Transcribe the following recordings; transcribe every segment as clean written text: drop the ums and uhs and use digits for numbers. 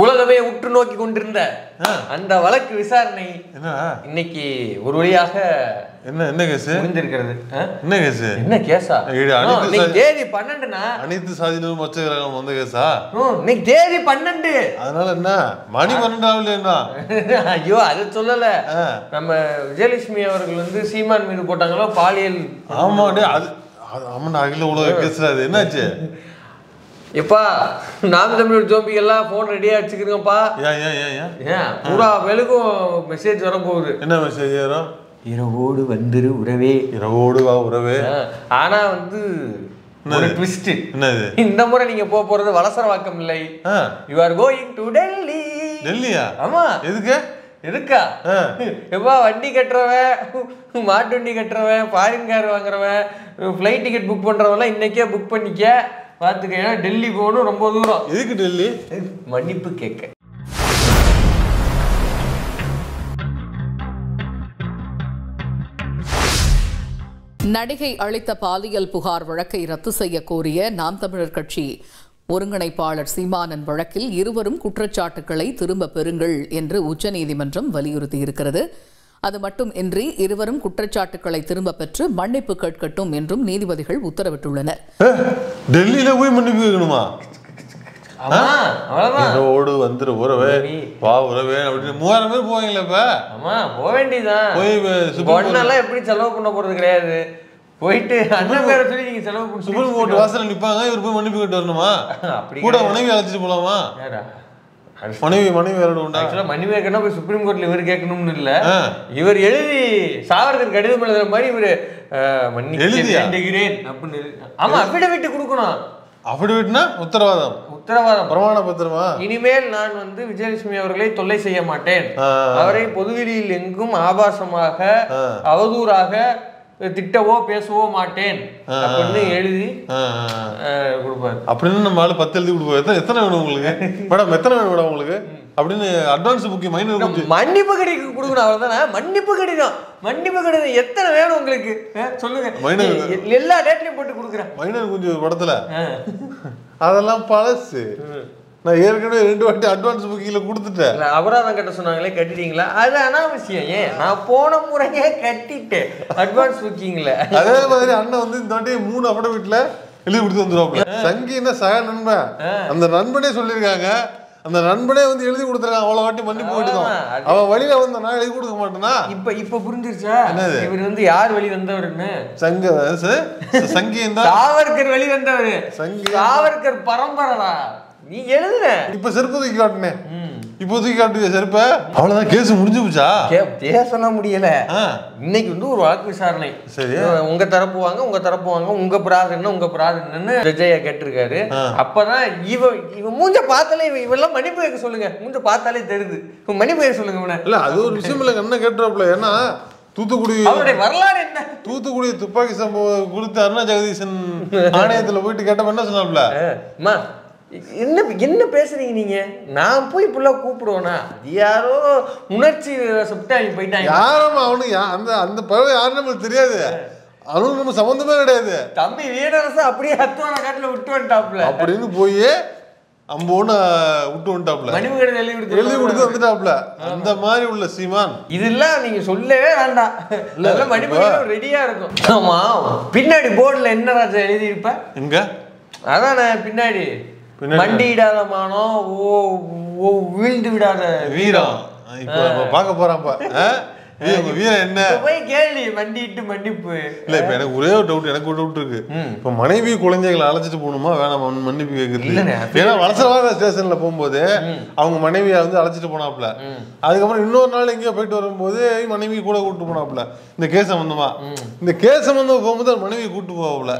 உலகமே உற்று நோக்கி கொண்டிருந்த அந்த வழக்கு விசாரணை இன்னைக்கு ஒரு வழியாக என்ன கேஸ் முடிந்திருக்கிறது. என்ன கேஸ்? என்ன கேஸா? தேதி 12னா அனைத்து சாதியிலும் மச்சகிரகம் வந்த கேஸா? இன்னைக்கு தேதி 12. அதனால என்ன மணி 12 ஆகலையா? ஐயோ அது சொல்லல. நம்ம விஜயலட்சுமி அவர்கள் வந்து சீமான் மீது போட்டாங்களோ பாலியல். ஆமா அது ஆமா அகில உலக கேஸ். அது என்னாச்சு? எப்பா நாம் தமிழ் ஜோம்பிகள்லாம் ஃபோன் ரெடியாக வச்சுக்கிறீங்கப்பா. ஏன் பூரா வேலுக்கும் மெசேஜ் வர போகுது. என்ன மெசேஜ் வரும்? இரவோடு வந்துரு உறவே, இரவோடு வா உறவே. ஆனா வந்து ஒரு ட்விஸ்ட். என்னது? இந்த முறை நீங்க போறது வலசரவாக்கம் இல்லை. You are going to Delhi. டெல்லியா? ஆமா. எதுக்கு? எதுக்கா? எப்பா வண்டி கட்டுறவன், மாட்டு வண்டி கட்டுறவன், ஃபாரின் கார் வாங்குறவன், ஃப்ளைட் டிக்கெட் புக் பண்றவெல்லாம் இன்னைக்கே புக் பண்ணிக்க. பார்த்துக்க. ஏன்னா டெல்லி போகணும், ரொம்ப தூரம். எதுக்கு டெல்லி? மன்னிப்பு கேட்க. நடிகை அளித்த பாலியல் புகார் வழக்கை ரத்து செய்ய கோரிய நாம் தமிழர் கட்சி ஒருங்கிணைப்பாளர் சீமானன் வழக்கில் இருவரும் குற்றச்சாட்டுக்களை திரும்ப பெறுங்கள் என்று உச்சநீதிமன்றம் வலியுறுத்தியிருக்கிறது. அது மட்டுமின்றி இருவரும் குற்றச்சாட்டுக்களை திரும்ப பெற்று மன்னிப்பு கேட்கட்டும் என்றும் நீதிபதிகள் உத்தரவிட்டுள்ளனர். டெல்லியில போய் மன்னிப்பு கேட்கணுமா? ஓடு வந்துரு உறவே வா உறவே அப்படின்னு 3000 பேர் போவீங்களா? இப்ப ஆமா போக வேண்டியதான். போய் எப்படி செலவு பண்ண போறது கிடையாது. போயிட்டு அண்ணன் பேரை சொல்லி நீங்க செலவு பண்ணி சுப்ரீம் கோர்ட் வாசல்ல நிப்பாங்க. இவர் போய் மன்னிப்பு கேட்டு வரணுமா? கூட மனைவி அழைச்சிட்டு போலாமா? மனைவி வேற உண்டா? ஆக்சுவலா மனைவி கேட்கணும் போய் சுப்ரீம் கோர்ட்ல இவர் கேட்கணும்னு இல்ல. இவர் எழுதி சாவர்கர் கடிதம் எழுதுற மாதிரி இவரு மன்னிக்கிறேன் அப்படின்னு. ஆமா அபிடவிட் கொடுக்கணும். அபிடவிட்னா உத்தரவாதம் பிரமாண பத்திரமா? இனிமேல் நான் வந்து விஜயலட்சுமி அவர்களை தொல்லை செய்ய மாட்டேன், அவரை பொதுவெளியில் எங்கும் ஆபாசமாக அவதூறாக திட்டவோ பேசவோ மாட்டேன் அப்படின்னு எழுதி கொடுப்பாரு. அப்படின்னு நம்ம 10 எழுதி கொடுப்பாரு. எத்தனை வேணும் உங்களுக்கு மேடம்? எத்தனை வேணும் மேடம் உங்களுக்கு அப்படின்னு அட்வான்ஸ் புக்கிங் மன்னிப்பு கடிதம் கொடுக்கணும். அவ்வளவுதானே மன்னிப்பு கடிதம். மன்னிப்பு கடிதம் எத்தனை வேணும் உங்களுக்கு சொல்லுங்க. எல்லா டேட்லயும் போட்டு கொடுக்குறேன். மைனர் கொஞ்சம் படத்துல அதெல்லாம் பழசு. நான் ஏற்கனவே 2 வாட்டி அட்வான்ஸ் புக்கிங்ல கொடுத்துட்டேன். அபராதம் கட்ட சொன்னாங்களே கட்டிட்டீங்களா? அது அனாவசியம். ஏன் நான் போன முறையே கட்டிட்டேன் அட்வான்ஸ் புக்கிங்ல. அதே மாதிரி அண்ணன் வந்து இந்த வாட்டி 3 அபடவிட்ல எழுதி கொடுத்து வந்துருவாப்ல. சங்கின்னா சக நண்பன். அந்த நண்பனே சொல்லியிருக்காங்க. அந்த நண்பனே வந்து எழுதி கொடுத்துருக்காங்க. அவ்வளவு வாட்டி மன்னிப்பு கேட்டுதான். அவன் வழியில வந்த நான் எழுதி கொடுக்க மாட்டேனா? இப்ப புரிஞ்சிருச்சா இவர் வந்து யார் வழி வந்தவருன்னு? சங்கி சாவர்கர் வழி வந்தவரு. சாவர்கர் பரம்பரடா. நீ எழுதுன. இப்ப செருப்பு தூக்கி காட்டுனே. இப்போ தூக்கி காட்டுவியா செருப்ப? அவ்வளவுதான் கேஸ் முடிஞ்சு போச்சா? பேசலாம் முடியல. இன்னைக்கு வந்து ஒரு வழக்கு விசாரணை. சரி உங்க தரப்பு வாங்க உங்க பிராது என்ன ஜட்ஜையா கேட்டிருக்காரு. அப்பதான் இவன் மூஞ்ச பார்த்தாலே இவெல்லாம் மன்னிப்பு கேட்க சொல்லுங்க. மூஞ்ச பார்த்தாலே தெரியுது. மன்னிப்பு கேட்க சொல்லுங்க. இல்ல அது ஒரு விஷயம் இல்ல. என்ன கேட்டுறாப்ல? ஏன்னா தூத்துக்குடி வரலாறு என்ன? தூத்துக்குடி துப்பாக்கி சம்பவம் குறித்து அருணா ஜெகதீசன் ஆணையத்துல போயிட்டு கேட்டப்ப என்ன சொன்னாப்ல? என்ன பேசுறீங்க நீங்க? நான் போய் இப்ப கூப்பிடுவேனா? யாரோ உணர்ச்சி போயிட்டாங்க. யாரும் அவனுக்கு அந்த பறவை யாரும் நம்மளுக்கு தெரியாது. அவனுக்கு நம்ம சம்பந்தமே கிடையாது. தம்பி வீரரசு அப்படியே அத்துவான காட்டுல விட்டு வந்துட்டாப்ல அப்படின்னு போய் அம்போன்னு விட்டு வந்துட்டாப்ல. மன்னிப்பு கடிதம் எழுதி கொடுத்து வந்துட்டாப்ல. அந்த மாதிரி உள்ள சீமான் இதெல்லாம் நீங்க சொல்லவே வேண்டாம். மன்னிப்பு கடிதம் ரெடியா இருக்கும். ஆமா பின்னாடி போர்டுல என்ன ராஜா எழுதி இருப்ப? எங்க அதானே பின்னாடி மண்டியிடாத மானம் வீழ்ந்து விடாத வீரம். இப்ப பார்க்க போறான்ப்பா வீரம் என்ன போய் கேள்வி மண்டிட்டு மன்னிப்பு இல்ல. இப்ப எனக்கு ஒரே ஒரு டவுட். எனக்கு ஒரு டவுட் இருக்கு. இப்ப மனைவி குழந்தைகளை அழைச்சிட்டு போகணுமா வேணாம் மன்னிப்பு கேட்கறது? ஏன்னா வலசரவாக ஸ்டேஷன்ல போகும்போது அவங்க மனைவியை வந்து அழைச்சிட்டு போனாப்ல. அதுக்கப்புறம் இன்னொரு நாள் எங்கேயோ போயிட்டு வரும்போது மனைவி கூட கூப்பிட்டு போனாப்ல. இந்த கேஸ் சம்பந்தமா போகும்போது மனைவி கூப்பிட்டு போவாப்ல.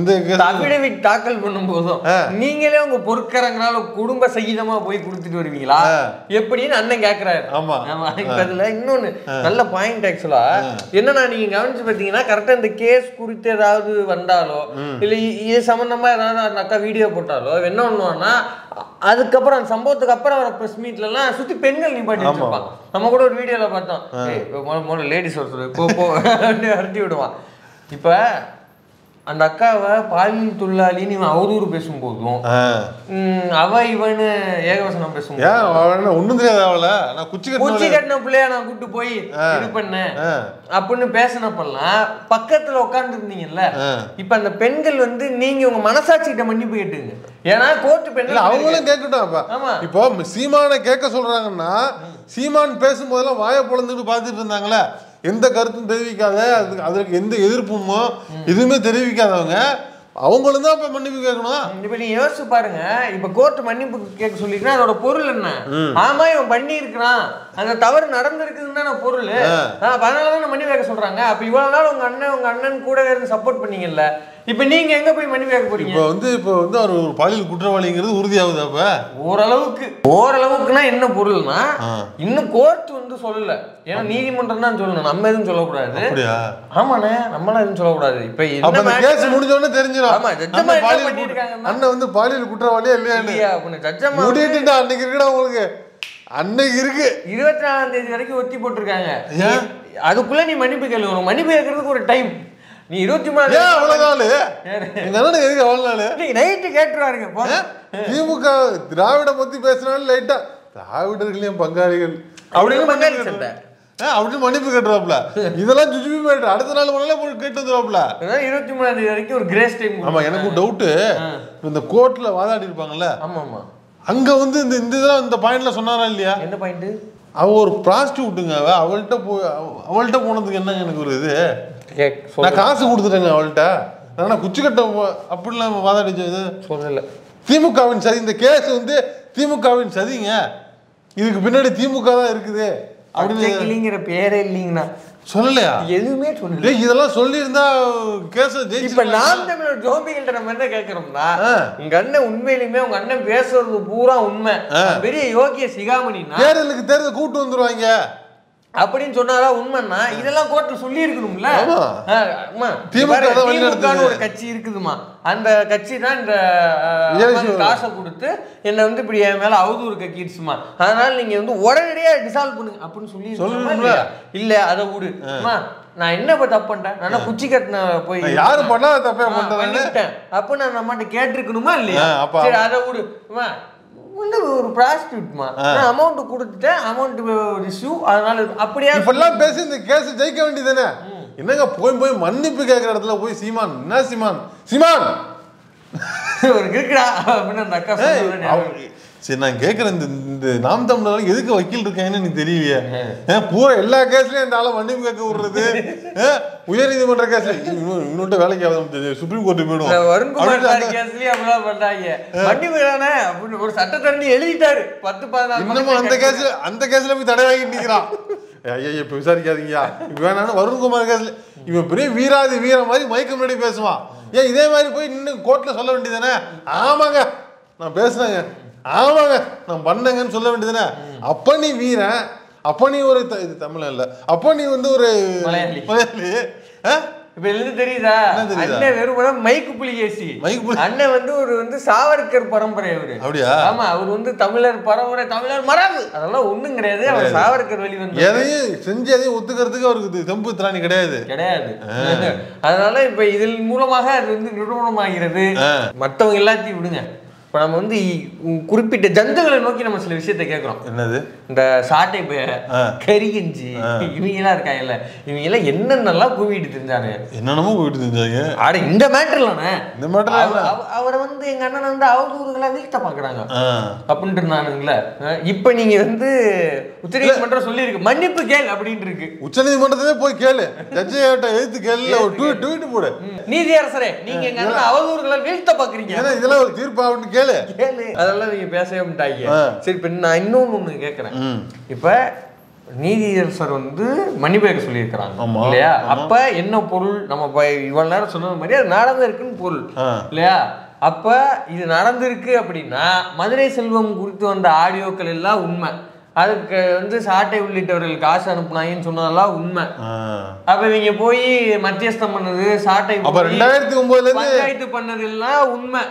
இந்த அபிடவிட் தாக்கல் பண்ணும் போதும் நீங்களே உங்க பொறுக்கறங்கனால குடும்ப சகிதமா போய் கொடுத்துட்டு வருவீங்களா எப்படின்னு அண்ணன் கேக்குறாரு. ஆமா அதுல இன்னொன்னு நல்ல பாயிண்ட். ஆக்சுவலா என்னன்னா நீங்க கவனிச்சு பாத்தீங்கன்னா கரெக்டா இந்த கேஸ் குறித்து ஏதாவது வந்தாலோ இல்ல இது சம்பந்தமா ஏதாவது அந்த அக்கா வீடியோ போட்டாலோ என்ன பண்ணுவாங்கன்னா அதுக்கப்புறம் அந்த சம்பவத்துக்கு அப்புறம் வர பிரஸ் மீட்ல எல்லாம் சுத்தி பெண்கள் நிப்பாட்டி வச்சிருப்பாங்க. நம்ம கூட ஒரு வீடியோல பார்த்தோம். லேடிஸ் ஒருத்தர் அரட்டி விடுவான். இப்ப அந்த அக்காவை பாலியல் தொழிலாளின்னு இவன் அவதூறு பேசும்போதும் அவ இவனு ஏகவசனம் பேசும்போது ஒண்ணும் தெரியாது அவள நான் குச்சி கட்டின பிள்ளைய நான் கூட்டு போய் இது பண்ணேன் அப்படின்னு பேசினப்பெல்லாம் பக்கத்துல உட்கார்ந்து இருந்தீங்கல்ல. இப்ப அந்த பெண்கள் வந்து நீங்க உங்க மனசாட்சிகிட்ட மன்னிப்பு கேட்டுங்க. ஏன்னா கோர்ட்டு பெண்கள் அவங்களும் கேட்கட்டும். இப்போ சீமானை கேட்க சொல்றாங்கன்னா சீமான் பேசும்போதெல்லாம் வாயை பொழந்துட்டு பார்த்துட்டு இருந்தாங்களே, எந்த கருத்தும் தெரிவிக்காத, அதுக்கு எந்த எதிர்ப்புமோ எதுவுமே தெரிவிக்காதவங்க அவங்களும் தான் இப்ப மன்னிப்பு கேட்கணும். இப்ப நீ யோசிச்சு பாருங்க. இப்ப கோர்ட் மன்னிப்பு கேட்க சொல்லிருக்கா அதோட பொருள் என்ன? ஆமா இவன் பண்ணி இருக்கிறான், அந்த தவறு நடந்திருக்குதுன்னு தானே பொருள். அதனாலதான் மன்னிப்பு கேட்க சொல்றாங்க. அப்ப இவ்வளவு நாள் உங்க அண்ணன் கூட இருந்து சப்போர்ட் பண்ணீங்கல்ல, இப்ப நீங்க எங்க போய் மன்னிப்பு கேட்க போறீங்க? இப்போ வந்து அவர் ஒரு பாலியல் குற்றவாளிங்கிறது உறுதியாகுது. அப்ப ஓரளவுக்குன்னா என்ன பொருள்னா இன்னும் கோர்ட் வந்து சொல்லல. ஏன்னா நீதிமன்றம் தான் சொல்லணும், நம்ம எதுவும் சொல்லக்கூடாது. ஆமாண்ணே, நம்மளாம் எதுவும் சொல்லக்கூடாது. இப்ப கேஸ் முடிஞ்ச உடனே தெரிஞ்சிடும். ஆமா ஜட்ஜமா என்ன பண்ணிருக்காங்க, அண்ணன் வந்து பாலியல் குற்றவாளியா இல்லையா அப்படின்னு ஜட்ஜமா முடிட்டு அன்னைக்கு இருக்குடா உங்களுக்கு. அன்னைக்கு இருக்கு 24ஆம் தேதி வரைக்கும் ஒத்தி போட்டிருக்காங்க. அதுக்குள்ள நீ மன்னிப்பு கேளு. உனக்கு மன்னிப்பு கேட்கறதுக்கு ஒரு டைம். நீ 23 நைட்டு கேட்டுருவாருங்க. திமுக திராவிட பத்தி பேசினாலும் லைட்டா திராவிடர்களையும் பங்காளிகள் அப்படின்னு மன்னிப்பு கேட்டுருவாப்ல. இதெல்லாம் ஜுஜுபி மேட்டர். அடுத்த நாள் போய் கேட்டு வந்துருவாப்ல. 23ஆம் தேதி வரைக்கும் ஒரு கிரேஸ் டைம். ஆமா, எனக்கு டவுட்டு இந்த கோர்ட்ல வாதாடி இருப்பாங்கல்ல, ஆமா அங்க வந்து இந்த இதெல்லாம் இந்த பாயிண்ட்ல சொன்னாரா இல்லையா? என்ன பாயிண்ட்? அவ ஒரு ப்ராஸ்டியூட்டுங்க. அவள்கிட்ட போனதுக்கு என்னங்க எனக்கு ஒரு இது, நான் காசு கொடுத்துட்டேங்க அவள்கிட்ட, ஆனா குச்சி கட்ட அப்படிலாம் வாதாடிச்சது சொல்லல. திமுகவின் சதி. இந்த கேஸ் வந்து திமுகவின் சதிங்க, இதுக்கு பின்னாடி திமுக தான் இருக்குது அப்படின்னு பேரே இல்லைங்கண்ணா சொல்லலையா? எதுவுமே சொல்லல. இதெல்லாம் சொல்லி இருந்தா கேஸ் ஜெயிச்சு. இப்ப நாம் தமிழர் ஜோபிகள்ட்ட நம்ம என்ன கேட்கிறோம்னா, உங்க அண்ணன் உண்மையிலுமே உங்க அண்ணன் பேசுறது பூரா உண்மை, பெரிய யோகிய சிகாமணினா தேர்தலுக்கு தேர்தல் கூட்டு வந்துருவாங்க அப்படின்னு சொன்னாரா உண்மைன்னா இதெல்லாம் கோர்ட்ல சொல்லி இருக்கணும்ல. ஒரு கட்சி இருக்குதுமா, அந்த கட்சி தான் இந்த காசை கொடுத்து என்ன வந்து இப்படி என் மேல அவதூறு கக்கிடுச்சுமா, அதனால நீங்க வந்து உடனடியா டிசால்வ் பண்ணுங்க அப்படின்னு சொல்லி இல்ல அதை விடு. நான் என்ன தப்பு பண்ணிட்டேன், நான் குச்சி கட்டின போய் யாரு பண்ணா தப்பே பண்ணிட்டேன் அப்ப நான் நம்மகிட்ட கேட்டிருக்கணுமா இல்லையா? சரி அதை விடு. ஒரு ப்ராஸ்டியூட்மா, அமௌண்ட் கொடுத்துட்டேன், அமௌண்ட் இஷ்யூ, அதனால அப்படியே இப்பெல்லாம் பேசி இந்த கேஸ் ஜெயிக்க வேண்டியதானே. என்னங்க போய் மன்னிப்பு கேட்கிற இடத்துல போய் சீமான் என்ன சீமான் ஒரு இருக்குடா அப்படின்னு அந்த அக்கா சொல்லுவாங்க. சரி, நான் கேட்குறேன், இந்த நாம் தமிழர் எதுக்கு வக்கீல் இருக்காங்கன்னு எனக்கு தெரியலையே. பூரா எல்லா கேஸ்லயும் இந்த ஆளை மன்னிப்பு கேட்க விடுறது, உயர் நீதிமன்ற கேஸ்ல இன்னொரு வேலைக்கு ஆகுது, சுப்ரீம் கோர்ட்டு போயிடும். வருண்குமார் கேஸ்லயும் அப்படிலாம் பண்றாங்க. மன்னிப்பு தானே அப்படின்னு ஒரு சட்டத்தண்ணி எழுதிட்டாரு 10-14. இன்னமும் அந்த கேஸ்ல போய் தடை வாங்கிட்டு நிற்கிறான். ஐயா இப்ப விசாரிக்காதீங்க இப்ப வேணான்னு வருண்குமார் கேஸ்ல இவன் பெரிய வீராதி வீர மாதிரி மயக்க முன்னாடி பேசுவான். ஏன் இதே மாதிரி போய் இன்னும் கோர்ட்ல சொல்ல வேண்டியதானே, ஆமாங்க நான் பேசுனேங்க, ஆமாங்க நான் பண்ணேங்கன்னு சொல்ல வேண்டியதுதானே. அப்ப நீ வீரன், அப்ப நீ ஒரு இது தமிழ் இல்ல, அப்ப நீ வந்து ஒரு மலையாளி. இப்ப எழுந்து தெரியுதா? அண்ணன் வெறும் மைக்கு புலிகேசி. அண்ணன் வந்து ஒரு வந்து சாவர்கர் பரம்பரை அவரு. அப்படியா? ஆமா, அவர் வந்து தமிழர் பரம்பரை, தமிழர் மரபு, அதெல்லாம் ஒண்ணும் கிடையாது. அவர் சாவர்கர் வழி வந்து எதையும் செஞ்சு எதையும் ஒத்துக்கிறதுக்கு அவருக்கு தெம்பு திராணி கிடையாது. அதனால இப்ப இதன் மூலமாக அது வந்து நிரூபணமாகிறது. மற்றவங்க எல்லாத்தையும் விடுங்க, இப்போ நம்ம வந்து குறிப்பிட்ட ஜந்துகளை நோக்கி நம்ம சில விஷயத்த கேட்குறோம். என்னது? இந்த சாட்டை கரிகஞ்சி இவங்கெல்லாம் இருக்காங்கல்ல, இவங்கெல்லாம் என்னென்னலாம் கூவிட்டு தெரிஞ்சாங்க, என்னென்னமோ கூவிட்டு தெரிஞ்சாங்க. ஆட இந்த மேட்டர்லானே, இந்த மேட்டர் அவரை வந்து எங்க அண்ணன் வந்து அவதூறுகளை வீழ்த்த பாக்குறாங்க அப்படின்ட்டு இருந்தானுங்களே. இப்ப நீங்க வந்து உச்சநீதிமன்றம் சொல்லியிருக்கு மன்னிப்பு கேள் அப்படின்ட்டு இருக்கு. உச்சநீதிமன்றத்திலே போய் கேளு, ஜட்ஜிட்ட எழுத்து கேள்வி ட்வீட் போடு, நீதியரசரே நீங்க எங்க அண்ணன் அவதூறுகளை வீழ்த்த பாக்குறீங்க, இதெல்லாம் ஒரு தீர்ப்பு அப்படின்னு கேளு. அதெல்லாம் நீங்க பேசவே மாட்டாங்க. சரி, இப்ப நான் இன்னொன்னு கேட்கிறேன். இப்ப நீதியரசர் வந்து மன்னிப்பு கேட்க சொல்லியிருக்கிறாங்க இல்லையா? அப்ப என்ன பொருள்? நம்ம இவ்வளவு நேரம் சொன்னது மாதிரி அது நடந்திருக்குன்னு பொருள் இல்லையா? அப்ப இது நடந்திருக்கு அப்படின்னா மதுரை செல்வம் குறித்து வந்த ஆடியோக்கள் எல்லாம் உண்மை, அதுக்கு வந்து சாட்டை உள்ளிட்டவர்கள் காசு அனுப்புனாங்கன்னு சொன்னதெல்லாம் உண்மை. அப்ப இவங்க போய் மத்தியஸ்தம் பண்ணது, சாட்டை 2009 பஞ்சாயத்து பண்ணது எல்லாம் உண்மை.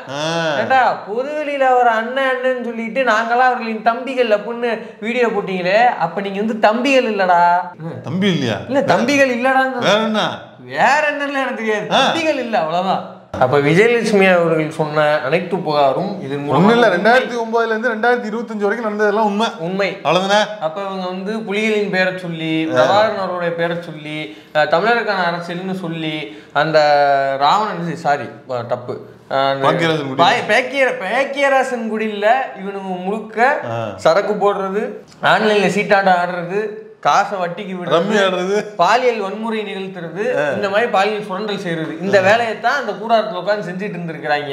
ஏண்டா பொதுவெளியில அவர் அண்ணன் சொல்லிட்டு நாங்களாம் அவர்களின் தம்பிகள் அப்படின்னு வீடியோ போட்டீங்களே, அப்ப நீங்க வந்து தம்பிகள் இல்லடா. தம்பி இல்லையா? இல்ல தம்பிகள் இல்லடா. வேற என்ன எனக்கு தெரியாது, தம்பிகள் இல்ல, அவ்வளவுதான். அப்ப விஜயலட்சுமி அவர்கள் சொன்ன அனைத்து புகாரும் இதன் மூலம் இல்ல 2009 இருந்து 2025 வரைக்கும் நடந்ததெல்லாம் உண்மை. அவ்வளவுதானே. அப்ப இவங்க வந்து புலிகளின் பேரை சொல்லி, பிரபாகரன் அவருடைய பேரை சொல்லி, தமிழருக்கான அரசியல்னு சொல்லி, அந்த ராவணன் சாரி தப்பு பேக்கியராசன் குடியில இவனுங்க முழுக்க சரக்கு போடுறது, ஆன்லைன்ல சீட்டாட்டம் ஆடுறது, காசை வட்டிக்கு விடுறது, பாலியல் வன்முறை நிகழ்த்துறது, இந்த மாதிரி பாலியல் சுரண்டல் செய்யறது, இந்த வேலையைத்தான் அந்த கூடாரத்துல உட்காந்து செஞ்சுட்டு இருந்திருக்கிறாங்க.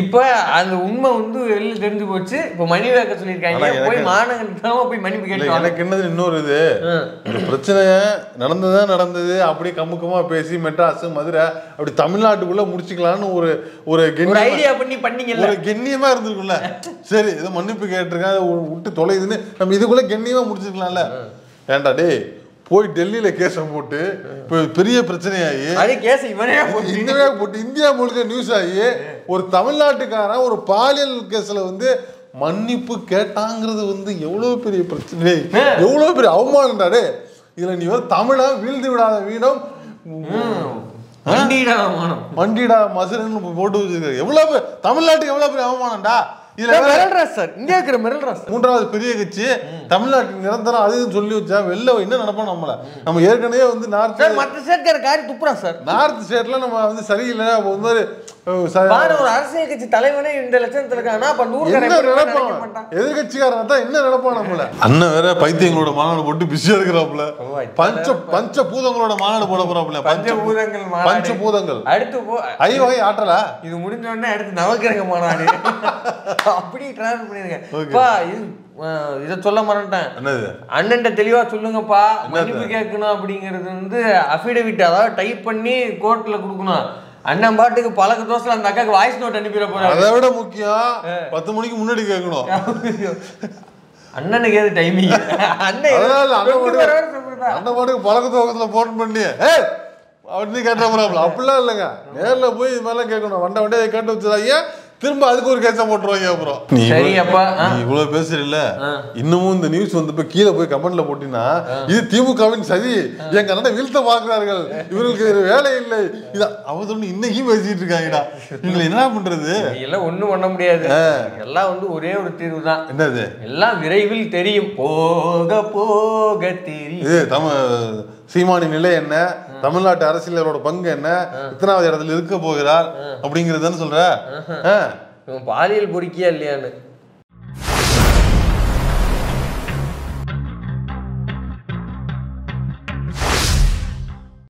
இப்ப அந்த உண்மை வந்து வெளியில தெரிஞ்சு போச்சு. இப்ப மணி வைக்க சொல்லியிருக்காங்க, போய் மாநகரத்தாம போய் மன்னிப்பு கேட்டு. எனக்கு என்னது இன்னொரு இது, இந்த பிரச்சனைய நடந்தது அப்படியே கமுக்கமா பேசி மெட்ராஸ் மதுரை அப்படி தமிழ்நாட்டுக்குள்ள முடிச்சுக்கலான்னு ஒரு ஐடியா பண்ணீங்க, ஒரு கெண்ணியமா இருந்திருக்குல்ல. சரி இதை மன்னிப்பு கேட்டிருக்கேன், விட்டு தொலைதுன்னு நம்ம இதுக்குள்ள கெண்ணியமா முடிச்சிருக்கலாம்ல. ஏண்டா டே போய் டெல்லியில கேஸ போட்டு பெரிய பிரச்சனையாகி போட்டு இந்தியா முழுக்க நியூஸ் ஆகி ஒரு தமிழ்நாட்டுக்காரன் ஒரு பாலியல் கேஸ்ல வந்து மன்னிப்பு கேட்டாங்கிறது வந்து எவ்வளவு பெரிய பிரச்சனை, எவ்வளவு பெரிய அவமானம்டாடே. இதுல நீ வந்து தமிழை வீழ்ந்து விடாத வீணம் மண்டிடா மசுரன்னு போட்டு வச்சிருக்க. எவ்வளவு தமிழ்நாட்டுக்கு எவ்வளவு பெரிய அவமானம்டா. மூன்றாவது பெரிய கட்சி தமிழ்நாட்டுக்கு நிரந்தரம் அதுன்னு சொல்லி வச்சா வெளில என்ன நினைப்போம் நம்மள. நம்ம ஏற்கனவே வந்து நார்த் ஸ்டேட்ல நம்ம வந்து சரியில்லை. ஒரு அரசியல் கட்சி தலைவனே இந்த லட்சணத்துல இருக்கானா, எதிர்கட்சிக்காரன் தான் என்ன நினைப்பான் நம்மள. அண்ணன் வேற பைத்தியங்களோட மாநாடு போட்டு பிஸியா இருக்கிறாப்புல. பஞ்ச பூதங்களோட மாநாடு போட போறாப்புல. பஞ்சபூதங்கள் அடுத்து ஐவகை ஆற்றலா இது முடிஞ்ச உடனே அடுத்து நவக்கிரக மாநாடு அப்படி டிரான்ஸ்ஃபர் பண்ணிருக்கேன். இதை சொல்ல மறந்துட்டேன், அண்ணன் தெளிவா சொல்லுங்கப்பா, மன்னிப்பு கேட்கணும் அப்படிங்கிறது வந்து அஃபிடவிட், அதாவது டைப் பண்ணி கோர்ட்ல கொடுக்கணும். அண்ணன் பாட்டுக்கு பழக்க தோசைல அந்த அக்காக்கு வாய்ஸ் நோட் அனுப்பிட போறாரு. அதை விட முக்கியம் 10 மணிக்கு முன்னாடி கேட்கணும். அண்ணனுக்கு ஏது டைமிங், அண்ணன் பாட்டுக்கு பழக்க தோசைல போன் பண்ணி அப்படின்னு கேட்ட போறாப்ல. அப்படிலாம் இல்லைங்க, நேர்ல போய் இது மாதிரிலாம் கேட்கணும். வண்டியை கேட்டு வச்சுதாங்க, திரும்ப அதுக்கு ஒரு கேஸ போட்டுருவாங்க. அப்புறம் நீ இவ்வளவு பேசுறீல்ல, இன்னமும் இந்த நியூஸ் வந்து கீழே போய் கமெண்ட்ல போட்டீங்கன்னா இது திமுகவின் சதி, எங்க அண்ணன் வீழ்த்த பாக்குறார்கள், இவர்களுக்கு வேலை இல்லை, இதான் அவ சொல்லி இன்னைக்கும் பேசிட்டு இருக்காங்கடா. இவங்களை என்ன பண்றது? எல்லாம் ஒண்ணும் பண்ண முடியாது. எல்லாம் வந்து ஒரே ஒரு தீர்வு தான். என்னது? எல்லாம் விரைவில் தெரியும், போக போக தெரியும். சீமானி நிலை என்ன, தமிழ்நாட்டு அரசியலோட பங்கு என்ன, இத்தனாவது இடத்துல இருக்க போகிறார் அப்படிங்கறதுன்னு சொல்ற. பாலியல் பொறுக்கியா இல்லையான்னு